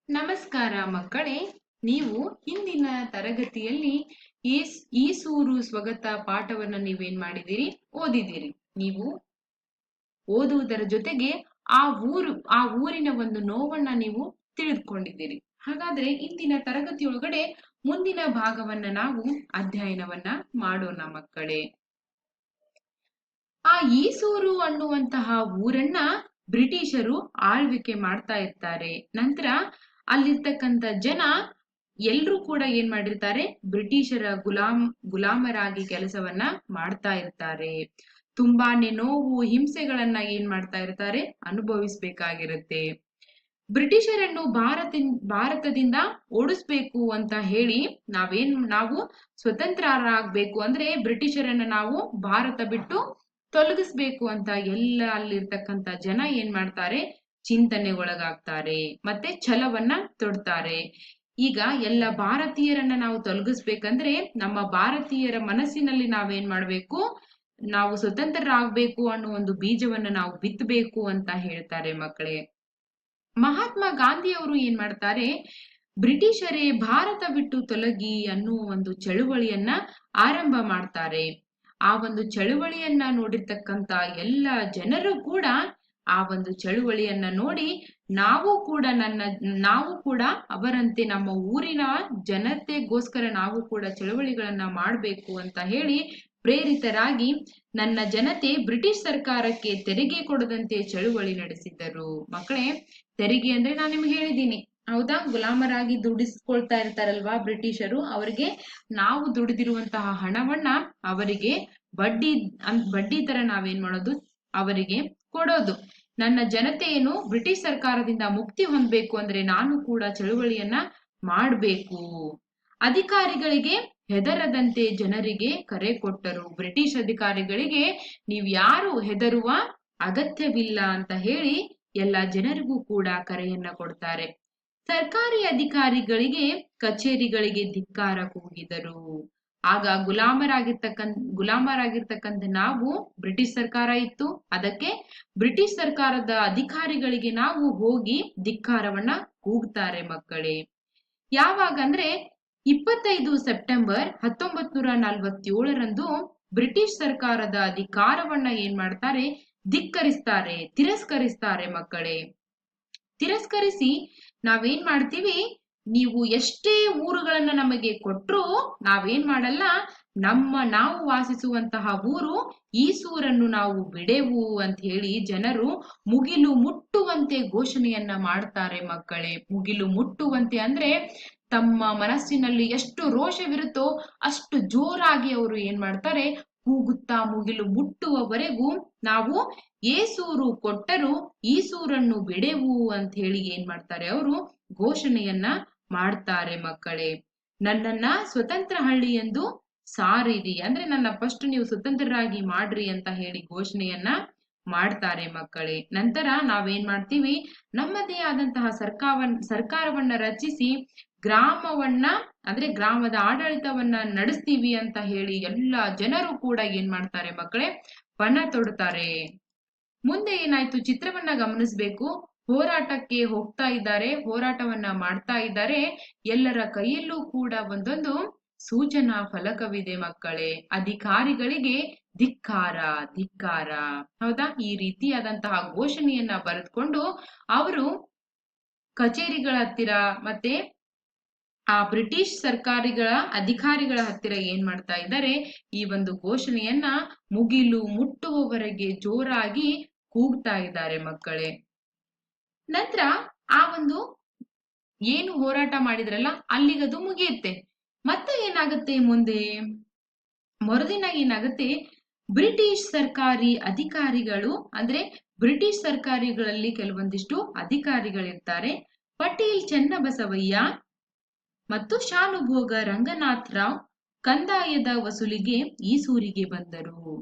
ನಮಸ್ಕಾರ ಮಕ್ಕಳೇ. ನೀವು ಹಿಂದಿನ ತರಗತಿಯಲ್ಲಿ ಈಸೂರು ಸ್ವಗತ ಪಾಠವನ್ನ ನೀವೇನ್ ಮಾಡಿದಿರಿ, ಓದಿದಿರಿ. ನೀವು ಓದುವುದರ ಜೊತೆಗೆ ಆ ಊರಿನ ಒಂದು ನೋವನ್ನ ನೀವು ತಿಳಿದುಕೊಂಡಿದ್ದೀರಿ. ಹಾಗಾದ್ರೆ ಇಂದಿನ ತರಗತಿಯೊಳಗಡೆ ಮುಂದಿನ ಭಾಗವನ್ನ ನಾವು ಅಧ್ಯಯನವನ್ನ ಮಾಡೋಣ ಮಕ್ಕಳೇ. ಆ ಈಸೂರು ಅನ್ನುವಂತಹ ಊರನ್ನ ಬ್ರಿಟಿಷರು ಆಳ್ವಿಕೆ ಮಾಡ್ತಾ ಇರ್ತಾರೆ. ನಂತರ ಅಲ್ಲಿರ್ತಕ್ಕಂಥ ಜನ ಎಲ್ರೂ ಕೂಡ ಏನ್ ಮಾಡಿರ್ತಾರೆ, ಬ್ರಿಟಿಷರ ಗುಲಾಮರಾಗಿ ಕೆಲಸವನ್ನ ಮಾಡ್ತಾ ಇರ್ತಾರೆ. ತುಂಬಾನೇ ನೋವು ಹಿಂಸೆಗಳನ್ನ ಏನ್ ಮಾಡ್ತಾ ಇರ್ತಾರೆ, ಅನುಭವಿಸ್ಬೇಕಾಗಿರುತ್ತೆ. ಬ್ರಿಟಿಷರನ್ನು ಭಾರತದಿಂದ ಓಡಿಸ್ಬೇಕು ಅಂತ ಹೇಳಿ ನಾವು ಸ್ವತಂತ್ರರಾಗ್ಬೇಕು ಅಂದ್ರೆ ಬ್ರಿಟಿಷರನ್ನ ನಾವು ಭಾರತ ಬಿಟ್ಟು ತೊಲಗಿಸ್ಬೇಕು ಅಂತ ಎಲ್ಲ ಅಲ್ಲಿರ್ತಕ್ಕಂಥ ಜನ ಏನ್ ಮಾಡ್ತಾರೆ, ಚಿಂತನೆ ಒಳಗಾಗ್ತಾರೆ, ಮತ್ತೆ ಛಲವನ್ನ ತೊಡ್ತಾರೆ. ಈಗ ಎಲ್ಲ ಭಾರತೀಯರನ್ನ ನಾವು ತೊಲಗಿಸ್ಬೇಕಂದ್ರೆ ನಮ್ಮ ಭಾರತೀಯರ ಮನಸ್ಸಿನಲ್ಲಿ ನಾವೇನ್ ಮಾಡ್ಬೇಕು, ನಾವು ಸ್ವತಂತ್ರರಾಗ್ಬೇಕು ಅನ್ನೋ ಒಂದು ಬೀಜವನ್ನ ನಾವು ಬಿತ್ತಬೇಕು ಅಂತ ಹೇಳ್ತಾರೆ ಮಕ್ಕಳೇ. ಮಹಾತ್ಮ ಗಾಂಧಿಯವರು ಏನ್ ಮಾಡ್ತಾರೆ, ಬ್ರಿಟಿಷರೇ ಭಾರತ ಬಿಟ್ಟು ತೊಲಗಿ ಅನ್ನುವ ಒಂದು ಚಳುವಳಿಯನ್ನ ಆರಂಭ ಮಾಡ್ತಾರೆ. ಆ ಒಂದು ಚಳುವಳಿಯನ್ನ ನೋಡಿರ್ತಕ್ಕಂತ ಎಲ್ಲ ಜನರು ಕೂಡ ಆ ಒಂದು ಚಳುವಳಿಯನ್ನ ನೋಡಿ ನಾವು ಕೂಡ ಅವರಂತೆ ನಮ್ಮ ಊರಿನ ಜನತೆಗೋಸ್ಕರ ನಾವು ಕೂಡ ಚಳುವಳಿಗಳನ್ನ ಮಾಡಬೇಕು ಅಂತ ಹೇಳಿ ಪ್ರೇರಿತರಾಗಿ ನನ್ನ ಜನತೆ ಬ್ರಿಟಿಷ್ ಸರ್ಕಾರಕ್ಕೆ ತೆರಿಗೆ ಕೊಡದಂತೆ ಚಳುವಳಿ ನಡೆಸಿದ್ದರು. ಮಕ್ಕಳೇ, ತೆರಿಗೆ ಅಂದ್ರೆ ನಾನು ನಿಮ್ಗೆ ಹೇಳಿದ್ದೀನಿ, ಹೌದಾ? ಗುಲಾಮರಾಗಿ ದುಡಿಸ್ಕೊಳ್ತಾ ಇರ್ತಾರಲ್ವಾ ಬ್ರಿಟಿಷರು, ಅವರಿಗೆ ನಾವು ದುಡಿದಿರುವಂತಹ ಹಣವನ್ನ ಅವರಿಗೆ ಬಡ್ಡಿ ತರ ನಾವೇನ್ ಮಾಡೋದು, ಅವರಿಗೆ ಕೊಡೋದು. ನನ್ನ ಜನತೆಯನ್ನು ಬ್ರಿಟಿಷ್ ಸರ್ಕಾರದಿಂದ ಮುಕ್ತಿ ಹೊಂದಬೇಕು ಅಂದ್ರೆ ನಾನು ಕೂಡ ಚಳುವಳಿಯನ್ನ ಮಾಡಬೇಕು. ಅಧಿಕಾರಿಗಳಿಗೆ ಹೆದರದಂತೆ ಜನರಿಗೆ ಕರೆ ಕೊಟ್ಟರು. ಬ್ರಿಟಿಷ್ ಅಧಿಕಾರಿಗಳಿಗೆ ನೀವು ಯಾರು ಹೆದರುವ ಅಗತ್ಯವಿಲ್ಲ ಅಂತ ಹೇಳಿ ಎಲ್ಲ ಜನರಿಗೂ ಕೂಡ ಕರೆಯನ್ನ ಕೊಡ್ತಾರೆ. ಸರ್ಕಾರಿ ಅಧಿಕಾರಿಗಳಿಗೆ ಕಚೇರಿಗಳಿಗೆ ಧಿಕ್ಕಾರ ಕೂಗಿದರು. ಆಗ ಗುಲಾಮರಾಗಿರ್ತಕ್ಕಂಥ ನಾವು ಬ್ರಿಟಿಷ್ ಸರ್ಕಾರ ಇತ್ತು, ಅದಕ್ಕೆ ಬ್ರಿಟಿಷ್ ಸರ್ಕಾರದ ಅಧಿಕಾರಿಗಳಿಗೆ ನಾವು ಹೋಗಿ ಧಿಕ್ಕಾರವನ್ನ ಕೂಗ್ತಾರೆ ಮಕ್ಕಳೇ. ಯಾವಾಗ ಅಂದ್ರೆ 25 ಸೆಪ್ಟೆಂಬರ್ 1947ರಂದು ಬ್ರಿಟಿಷ್ ಸರ್ಕಾರದ ಅಧಿಕಾರವನ್ನ ಏನ್ ಮಾಡ್ತಾರೆ, ತಿರಸ್ಕರಿಸ್ತಾರೆ ಮಕ್ಕಳೇ. ತಿರಸ್ಕರಿಸಿ ನಾವೇನ್ ಮಾಡ್ತೀವಿ, ನೀವು ಎಷ್ಟೇ ಊರುಗಳನ್ನ ನಮಗೆ ಕೊಟ್ರು ನಾವೇನ್ ಮಾಡಲ್ಲ, ನಾವು ವಾಸಿಸುವಂತಹ ಊರು ಈಸೂರನ್ನು ನಾವು ಬಿಡೆವು ಅಂತ ಹೇಳಿ ಜನರು ಮುಗಿಲು ಮುಟ್ಟುವಂತೆ ಘೋಷಣೆಯನ್ನ ಮಾಡ್ತಾರೆ ಮಕ್ಕಳೇ. ಮುಗಿಲು ಮುಟ್ಟುವಂತೆ ಅಂದ್ರೆ ತಮ್ಮ ಮನಸ್ಸಿನಲ್ಲಿ ಎಷ್ಟು ರೋಷವಿರುತ್ತೋ ಅಷ್ಟು ಜೋರಾಗಿ ಅವರು ಏನ್ ಮಾಡ್ತಾರೆ, ಕೂಗುತ್ತಾ ಮುಗಿಲು ಮುಟ್ಟುವವರೆಗೂ ನಾವು ಏಸೂರು ಕೊಟ್ಟರು ಈಸೂರನ್ನು ಬಿಡೆವು ಅಂತ ಹೇಳಿ ಏನ್ ಮಾಡ್ತಾರೆ, ಅವರು ಘೋಷಣೆಯನ್ನ ಮಾಡ್ತಾರೆ ಮಕ್ಕಳೇ. ನನ್ನನ್ನ ಸ್ವತಂತ್ರ ಹಳ್ಳಿ ಎಂದು ಸಾರಿರಿ ಅಂದ್ರೆ ನನ್ನ ಫಸ್ಟ್ ನೀವು ಸ್ವತಂತ್ರರಾಗಿ ಮಾಡ್ರಿ ಅಂತ ಹೇಳಿ ಘೋಷಣೆಯನ್ನ ಮಾಡ್ತಾರೆ ಮಕ್ಕಳೇ. ನಂತರ ನಾವೇನ್ ಮಾಡ್ತೀವಿ, ನಮ್ಮದೇ ಆದಂತಹ ಸರ್ಕಾರವನ್ನ ರಚಿಸಿ ಗ್ರಾಮವನ್ನ ಅಂದ್ರೆ ಗ್ರಾಮದ ಆಡಳಿತವನ್ನ ನಡೆಸ್ತೀವಿ ಅಂತ ಹೇಳಿ ಎಲ್ಲ ಜನರು ಕೂಡ ಏನ್ ಮಾಡ್ತಾರೆ ಮಕ್ಕಳೇ, ಪಣ ತೊಡ್ತಾರೆ. ಮುಂದೆ ಏನಾಯ್ತು ಚಿತ್ರವನ್ನ ಗಮನಿಸ್ಬೇಕು. ಹೋರಾಟಕ್ಕೆ ಹೋಗ್ತಾ ಇದ್ದಾರೆ, ಹೋರಾಟವನ್ನ ಮಾಡ್ತಾ ಇದ್ದಾರೆ. ಎಲ್ಲರ ಕೈಯಲ್ಲೂ ಕೂಡ ಒಂದೊಂದು ಸೂಚನಾ ಫಲಕವಿದೆ ಮಕ್ಕಳೇ. ಅಧಿಕಾರಿಗಳಿಗೆ ಧಿಕ್ಕಾರ ಧಿಕ್ಕಾರ, ಹೌದಾ? ಈ ರೀತಿಯಾದಂತಹ ಘೋಷಣೆಯನ್ನ ಬರೆದುಕೊಂಡು ಅವರು ಕಚೇರಿಗಳ ಹತ್ತಿರ ಮತ್ತೆ ಆ ಬ್ರಿಟಿಷ್ ಅಧಿಕಾರಿಗಳ ಹತ್ತಿರ ಏನ್ ಮಾಡ್ತಾ ಇದ್ದಾರೆ, ಈ ಒಂದು ಘೋಷಣೆಯನ್ನ ಮುಗಿಲು ಮುಟ್ಟುವವರೆಗೆ ಜೋರಾಗಿ ಕೂಗ್ತಾ ಇದ್ದಾರೆ ಮಕ್ಕಳೇ. ನಂತರ ಆ ಒಂದು ಏನು ಹೋರಾಟ ಮಾಡಿದ್ರಲ್ಲ ಅಲ್ಲಿಗದು ಮುಗಿಯುತ್ತೆ. ಮತ್ತೆ ಏನಾಗುತ್ತೆ, ಮುಂದೆ ಮರುದಿನ ಏನಾಗುತ್ತೆ, ಬ್ರಿಟಿಷ್ ಸರ್ಕಾರಿ ಅಧಿಕಾರಿಗಳು ಅಂದ್ರೆ ಬ್ರಿಟಿಷ್ ಸರ್ಕಾರಿಗಳಲ್ಲಿ ಕೆಲವೊಂದಿಷ್ಟು ಅಧಿಕಾರಿಗಳಿರ್ತಾರೆ. ಪಟೇಲ್ ಚೆನ್ನಬಸವಯ್ಯ ಮತ್ತು ಶಾನುಭೋಗ ರಂಗನಾಥ್ ರಾವ್ ಕಂದಾಯದ ವಸೂಲಿಗೆ ಈಸೂರಿಗೆ ಬಂದರು.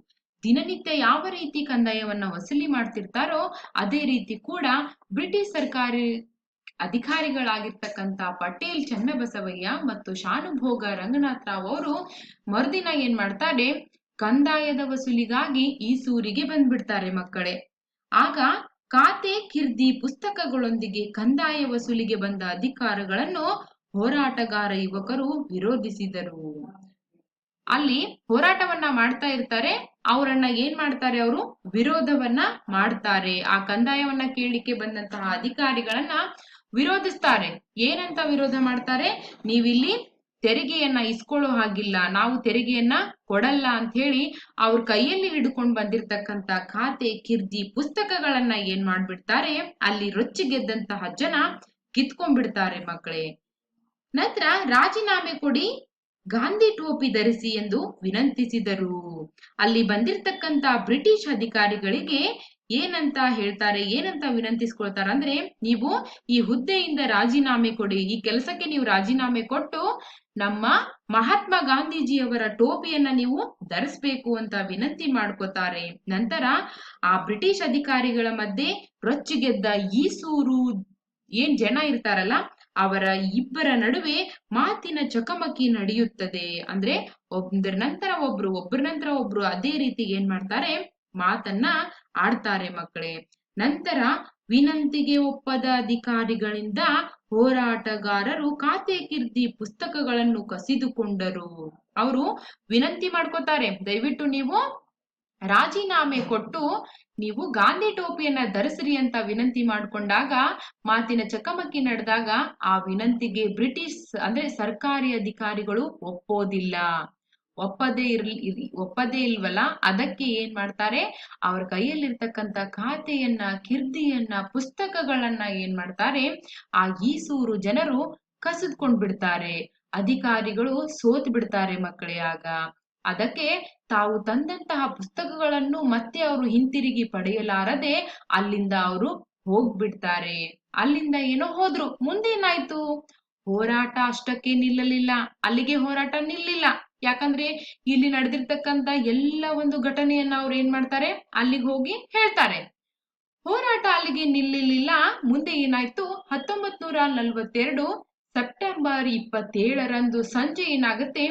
ದಿನನಿತ್ಯ ಯಾವ ರೀತಿ ಕಂದಾಯವನ್ನ ವಸೂಲಿ ಮಾಡ್ತಿರ್ತಾರೋ ಅದೇ ರೀತಿ ಕೂಡ ಬ್ರಿಟಿಷ್ ಸರ್ಕಾರಿ ಅಧಿಕಾರಿಗಳಾಗಿರ್ತಕ್ಕಂಥ ಪಟೇಲ್ ಚೆನ್ನಬಸವಯ್ಯ ಮತ್ತು ಶಾನುಭೋಗ ರಂಗನಾಥ್ ರಾವ್ ಅವರು ಮರುದಿನ ಏನ್ ಮಾಡ್ತಾರೆ, ಕಂದಾಯದ ವಸೂಲಿಗಾಗಿ ಈಸೂರಿಗೆ ಬಂದ್ಬಿಡ್ತಾರೆ ಮಕ್ಕಳೇ. ಆಗ ಖಾತೆ ಕಿರ್ದಿ ಪುಸ್ತಕಗಳೊಂದಿಗೆ ಕಂದಾಯ ವಸೂಲಿಗೆ ಬಂದ ಅಧಿಕಾರಗಳನ್ನು ಹೋರಾಟಗಾರ ಯುವಕರು ವಿರೋಧಿಸಿದರು. ಅಲ್ಲಿ ಹೋರಾಟವನ್ನ ಮಾಡ್ತಾ ಇರ್ತಾರೆ, ಅವರನ್ನ ಏನ್ ಮಾಡ್ತಾರೆ, ಅವರು ವಿರೋಧವನ್ನ ಮಾಡ್ತಾರೆ. ಆ ಕಂದಾಯವನ್ನ ಕೇಳಲಿಕ್ಕೆ ಬಂದಂತಹ ಅಧಿಕಾರಿಗಳನ್ನ ವಿರೋಧಿಸ್ತಾರೆ. ಏನಂತ ವಿರೋಧ ಮಾಡ್ತಾರೆ, ನೀವಿಲ್ಲಿ ತೆರಿಗೆಯನ್ನ ಇಸ್ಕೊಳ್ಳೋ ಹಾಗಿಲ್ಲ, ನಾವು ತೆರಿಗೆಯನ್ನ ಕೊಡಲ್ಲ ಅಂತ ಹೇಳಿ ಅವ್ರ ಕೈಯಲ್ಲಿ ಹಿಡ್ಕೊಂಡು ಬಂದಿರತಕ್ಕಂತ ಖಾತೆ ಕಿರ್ದಿ ಪುಸ್ತಕಗಳನ್ನ ಏನ್ ಮಾಡ್ಬಿಡ್ತಾರೆ, ಅಲ್ಲಿ ರೊಚ್ಚಿಗೆದ್ದಂತಹ ಜನ ಕಿತ್ಕೊಂಡ್ಬಿಡ್ತಾರೆ ಮಕ್ಕಳೇ. ನಂತರ ರಾಜೀನಾಮೆ ಕೊಡಿ, ಗಾಂಧಿ ಟೋಪಿ ಧರಿಸಿ ಎಂದು ವಿನಂತಿಸಿದರು. ಅಲ್ಲಿ ಬಂದಿರತಕ್ಕಂತ ಬ್ರಿಟಿಷ್ ಅಧಿಕಾರಿಗಳಿಗೆ ಏನಂತ ಹೇಳ್ತಾರೆ, ಏನಂತ ವಿನಂತಿಸ್ಕೊಳ್ತಾರೆ ಅಂದ್ರೆ, ನೀವು ಈ ಹುದ್ದೆಯಿಂದ ರಾಜೀನಾಮೆ ಕೊಡಿ, ಈ ಕೆಲಸಕ್ಕೆ ನೀವು ರಾಜೀನಾಮೆ ಕೊಟ್ಟು ನಮ್ಮ ಮಹಾತ್ಮ ಗಾಂಧೀಜಿಯವರ ಟೋಪಿಯನ್ನ ನೀವು ಧರಿಸ್ಬೇಕು ಅಂತ ವಿನಂತಿ ಮಾಡ್ಕೋತಾರೆ. ನಂತರ ಆ ಬ್ರಿಟಿಷ್ ಅಧಿಕಾರಿಗಳ ಮಧ್ಯೆ ರೊಚ್ಚಿಗೆದ್ದ ಈಸೂರು ಏನ್ ಜನ ಇರ್ತಾರಲ್ಲ, ಅವರ ಇಬ್ಬರ ನಡುವೆ ಮಾತಿನ ಚಕಮಕಿ ನಡೆಯುತ್ತದೆ. ಅಂದ್ರೆ ಒಬ್ಬರ ನಂತರ ಒಬ್ರು ಅದೇ ರೀತಿ ಏನ್ ಮಾಡ್ತಾರೆ, ಮಾತನ್ನ ಆಡ್ತಾರೆ ಮಕ್ಕಳೇ. ನಂತರ ವಿನಂತಿಗೆ ಒಪ್ಪದ ಅಧಿಕಾರಿಗಳಿಂದ ಹೋರಾಟಗಾರರು ಖಾತೆ ಕಿರ್ದಿ ಪುಸ್ತಕಗಳನ್ನು ಕಸಿದುಕೊಂಡರು. ಅವರು ವಿನಂತಿ ಮಾಡ್ಕೋತಾರೆ, ದಯವಿಟ್ಟು ನೀವು ರಾಜೀನಾಮೆ ಕೊಟ್ಟು ನೀವು ಗಾಂಧಿ ಟೋಪಿಯನ್ನ ಧರಿಸ್ರಿ ಅಂತ ವಿನಂತಿ ಮಾಡ್ಕೊಂಡಾಗ, ಮಾತಿನ ಚಕಮಕಿ ನಡೆದಾಗ ಆ ವಿನಂತಿಗೆ ಬ್ರಿಟಿಷ್ ಅಂದ್ರೆ ಸರ್ಕಾರಿ ಅಧಿಕಾರಿಗಳು ಒಪ್ಪದೇ ಇಲ್ವಲ್ಲ, ಅದಕ್ಕೆ ಏನ್ ಮಾಡ್ತಾರೆ, ಅವ್ರ ಕೈಯಲ್ಲಿರ್ತಕ್ಕಂಥ ಖಾತೆಯನ್ನ, ಕಿರ್ದಿಯನ್ನ, ಪುಸ್ತಕಗಳನ್ನ ಏನ್ ಮಾಡ್ತಾರೆ, ಆ ಈಸೂರು ಜನರು ಕಸಿದ್ಕೊಂಡ್ ಬಿಡ್ತಾರೆ. ಅಧಿಕಾರಿಗಳು ಸೋತ್ ಬಿಡ್ತಾರೆ ಮಕ್ಕಳೇ. ಆಗ ಅದಕ್ಕೆ ತಾವು ತಂದಂತಹ ಪುಸ್ತಕಗಳನ್ನು ಮತ್ತೆ ಅವರು ಹಿಂತಿರುಗಿ ಪಡೆಯಲಾರದೆ ಅಲ್ಲಿಂದ ಅವರು ಹೋಗ್ಬಿಡ್ತಾರೆ. ಅಲ್ಲಿಂದ ಏನೋ ಹೋದ್ರು, ಮುಂದೇನಾಯ್ತು, ಹೋರಾಟ ಅಷ್ಟಕ್ಕೆ ನಿಲ್ಲಲಿಲ್ಲ. ಅಲ್ಲಿಗೆ ಹೋರಾಟ ನಿಲ್ಲಿಲ್ಲ. ಯಾಕಂದ್ರೆ ಇಲ್ಲಿ ನಡೆದಿರ್ತಕ್ಕಂತ ಎಲ್ಲ ಒಂದು ಘಟನೆಯನ್ನ ಅವ್ರು ಏನ್ ಮಾಡ್ತಾರೆ, ಅಲ್ಲಿಗೆ ಹೋಗಿ ಹೇಳ್ತಾರೆ. ಹೋರಾಟ ಅಲ್ಲಿಗೆ ನಿಲ್ಲಲಿಲ್ಲ. ಮುಂದೆ ಏನಾಯ್ತು, 1942 ಸೆಪ್ಟೆಂಬರ್ 27ರಂದು ಸಂಜೆ ಏನಾಗುತ್ತೆ,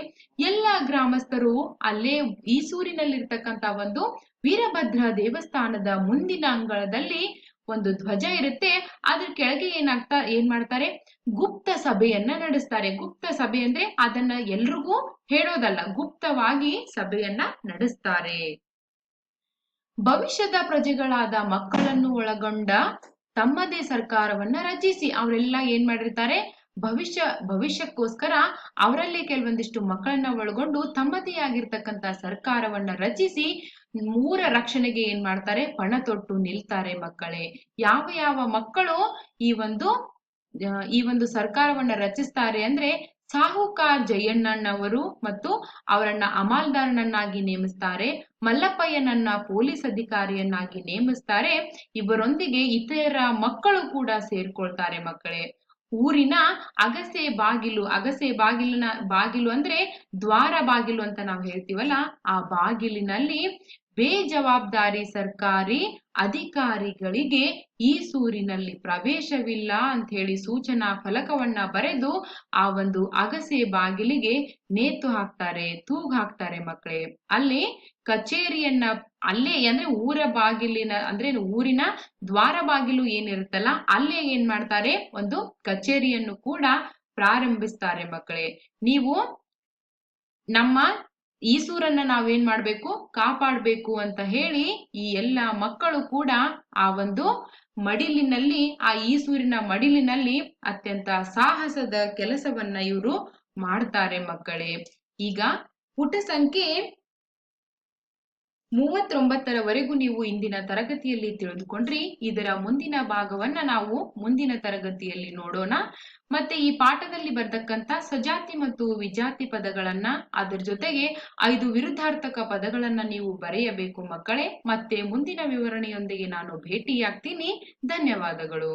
ಎಲ್ಲಾ ಗ್ರಾಮಸ್ಥರು ಅಲ್ಲೇ ಈಸೂರಿನಲ್ಲಿರ್ತಕ್ಕಂತ ಒಂದು ವೀರಭದ್ರ ದೇವಸ್ಥಾನದ ಮುಂದಿನ ಅಂಗಳದಲ್ಲಿ ಒಂದು ಧ್ವಜ ಇರುತ್ತೆ, ಅದ್ರ ಕೆಳಗೆ ಏನ್ ಮಾಡ್ತಾರೆ, ಗುಪ್ತ ಸಭೆಯನ್ನ ನಡೆಸ್ತಾರೆ. ಗುಪ್ತ ಸಭೆ ಅಂದ್ರೆ ಅದನ್ನ ಎಲ್ರಿಗೂ ಹೇಳೋದಲ್ಲ, ಗುಪ್ತವಾಗಿ ಸಭೆಯನ್ನ ನಡೆಸ್ತಾರೆ. ಭವಿಷ್ಯದ ಪ್ರಜೆಗಳಾದ ಮಕ್ಕಳನ್ನು ಒಳಗೊಂಡ ತಮ್ಮದೇ ಸರ್ಕಾರವನ್ನ ರಚಿಸಿ, ಅವರೆಲ್ಲ ಏನ್ ಮಾಡಿರ್ತಾರೆ, ಭವಿಷ್ಯಕ್ಕೋಸ್ಕರ ಅವರಲ್ಲೇ ಕೆಲವೊಂದಿಷ್ಟು ಮಕ್ಕಳನ್ನ ಒಳಗೊಂಡು ತಮ್ಮದೇ ಆಗಿರ್ತಕ್ಕಂಥ ಸರ್ಕಾರವನ್ನ ರಚಿಸಿ ಊರ ರಕ್ಷಣೆಗೆ ಏನ್ ಮಾಡ್ತಾರೆ, ಪಣ ತೊಟ್ಟು ನಿಲ್ತಾರೆ ಮಕ್ಕಳೇ. ಯಾವ ಯಾವ ಮಕ್ಕಳು ಈ ಒಂದು ಸರ್ಕಾರವನ್ನ ರಚಿಸ್ತಾರೆ ಅಂದ್ರೆ, ಸಾಹುಕಾರ್ ಜಯಣ್ಣನವರು ಮತ್ತು ಅವರನ್ನ ಅಮಾಲ್ದಾರನನ್ನಾಗಿ ನೇಮಿಸ್ತಾರೆ, ಮಲ್ಲಪ್ಪಯ್ಯನನ್ನ ಪೊಲೀಸ್ ಅಧಿಕಾರಿಯನ್ನಾಗಿ ನೇಮಿಸ್ತಾರೆ. ಇವರೊಂದಿಗೆ ಇತರ ಮಕ್ಕಳು ಕೂಡ ಸೇರ್ಕೊಳ್ತಾರೆ ಮಕ್ಕಳೇ. ಊರಿನ ಅಗಸೆ ಬಾಗಿಲು ಅಂದ್ರೆ ದ್ವಾರ ಬಾಗಿಲು ಅಂತ ನಾವು ಹೇಳ್ತೀವಲ್ಲ, ಆ ಬಾಗಿಲಿನಲ್ಲಿ ಬೇಜವಾಬ್ದಾರಿ ಸರ್ಕಾರಿ ಅಧಿಕಾರಿಗಳಿಗೆ ಈಸೂರಿನಲ್ಲಿ ಪ್ರವೇಶವಿಲ್ಲ ಅಂತ ಹೇಳಿ ಸೂಚನಾ ಫಲಕವನ್ನ ಬರೆದು ಆ ಒಂದು ಅಗಸೆ ಬಾಗಿಲಿಗೆ ನೇತು ಹಾಕ್ತಾರೆ, ತೂಗು ಹಾಕ್ತಾರೆ ಮಕ್ಕಳೇ. ಅಲ್ಲಿ ಕಚೇರಿಯನ್ನ ಅಲ್ಲೇ ಅಂದ್ರೆ ಊರಿನ ದ್ವಾರ ಬಾಗಿಲು ಏನಿರುತ್ತಲ್ಲ, ಅಲ್ಲೇ ಏನ್ ಮಾಡ್ತಾರೆ, ಒಂದು ಕಚೇರಿಯನ್ನು ಕೂಡ ಪ್ರಾರಂಭಿಸ್ತಾರೆ ಮಕ್ಕಳೇ. ನೀವು ನಮ್ಮ ಈಸೂರನ್ನ ನಾವೇನ್ ಮಾಡ್ಬೇಕು, ಕಾಪಾಡ್ಬೇಕು ಅಂತ ಹೇಳಿ ಈ ಎಲ್ಲ ಮಕ್ಕಳು ಕೂಡ ಆ ಒಂದು ಮಡಿಲಿನಲ್ಲಿ, ಆ ಈಸೂರಿನ ಮಡಿಲಿನಲ್ಲಿ ಅತ್ಯಂತ ಸಾಹಸದ ಕೆಲಸವನ್ನ ಇವರು ಮಾಡ್ತಾರೆ ಮಕ್ಕಳೇ. ಈಗ ಪುಟ ಸಂಖ್ಯೆ 39ರವರೆಗೂ ನೀವು ಇಂದಿನ ತರಗತಿಯಲ್ಲಿ ತಿಳಿದುಕೊಂಡ್ರಿ. ಇದರ ಮುಂದಿನ ಭಾಗವನ್ನ ನಾವು ಮುಂದಿನ ತರಗತಿಯಲ್ಲಿ ನೋಡೋಣ. ಮತ್ತೆ ಈ ಪಾಠದಲ್ಲಿ ಬರ್ತಕ್ಕಂಥ ಸಜಾತಿ ಮತ್ತು ವಿಜಾತಿ ಪದಗಳನ್ನ, ಅದರ ಜೊತೆಗೆ 5 ವಿರುದ್ಧಾರ್ಥಕ ಪದಗಳನ್ನ ನೀವು ಬರೆಯಬೇಕು ಮಕ್ಕಳೇ. ಮತ್ತೆ ಮುಂದಿನ ವಿವರಣೆಯೊಂದಿಗೆ ನಾನು ಭೇಟಿಯಾಗ್ತೀನಿ. ಧನ್ಯವಾದಗಳು.